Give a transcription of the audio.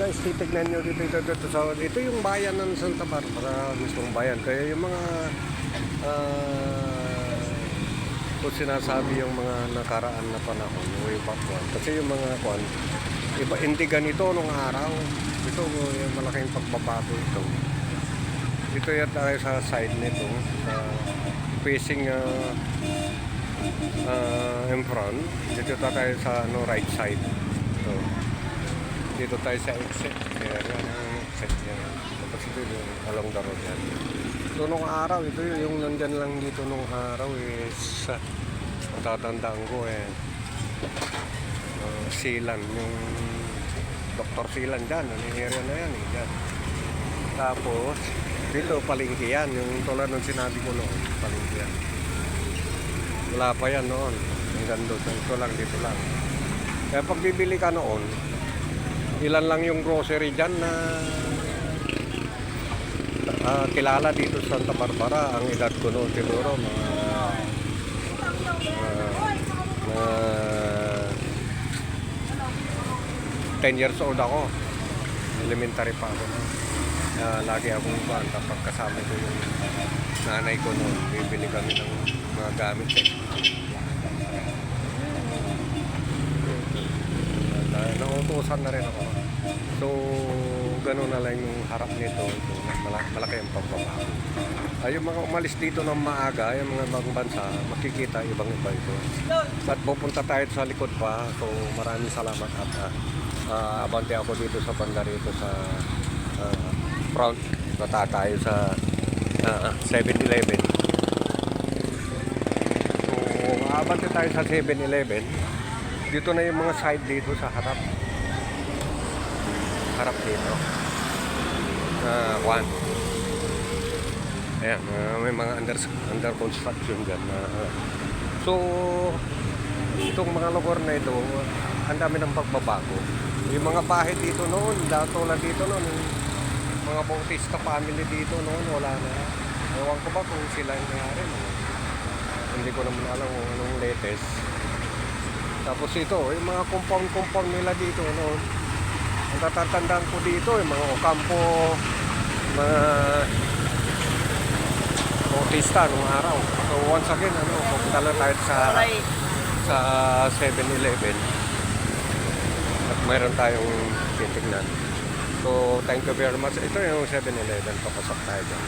guys, titignan nyo ito yung bayan ng Santa Barbara, mismong bayan. Kaya yung mga kung sinasabi yung mga nakaraan na panahon, way back one. Kasi yung mga kwan, iba, hindi ganito nung araw. Ito, yung malaking pagbabago ito. Dito yan tayo sa side nito, sa facing in front. Dito tayo sa right side. So, dito tayo sa exit. Kaya yan ang exit yan. Tapos ito yung along the road yan. So nung araw, ito yung nandyan lang dito nung araw is matatandaan ko Silan, yung Dr. Silan dyan, ano yung area na yan dyan. Tapos dito palengke yan, yung tulad ng sinabi ko noon, palengke yan. Wala pa yan noon, hanggang doon, ito lang, dito lang. Kaya pag bibili ka noon, ilan lang yung grocery dyan na kilala dito sa Santa Barbara. Ang edad ko noon siguro mga 10 years old ako, elementary pa ako. Lagi akong banta pag kasama ko yung nanay ko noon, bibili kami ng mga gamit nautusan na rin ako. So gano'n na lang yung harap nito. So, malaki ang pagbabago. Yung mga umalis dito ng maaga, yung mga ibang bansa, makikita ibang iba ito. At pupunta tayo sa likod pa. So maraming salamat at abante ako dito sa banda rito sa front. Nata tayo sa 7-Eleven. So abante tayo sa 7-Eleven. Dito na yung mga side dito sa harap. Harap dito. One. Ayan, may mga under construction dyan. So, itong mga lugar na ito, ang dami ng pagbabago. Yung mga bahay dito noon, tulad dito noon, yung mga Bautista family dito noon, wala na. Ewan ko ba kung sila yung nangyari. Hindi ko naman alam kung anong latest. Tapos ito, yung mga compound nila dito noon. Ang tatatandaan ko dito, yung mga Ocampo, mga Bautista nung araw. So once again, pupunta lang tayo sa 7-Eleven. At mayroon tayong titignan. So thank you very much. Ito yung 7-Eleven, papasok tayo dyan.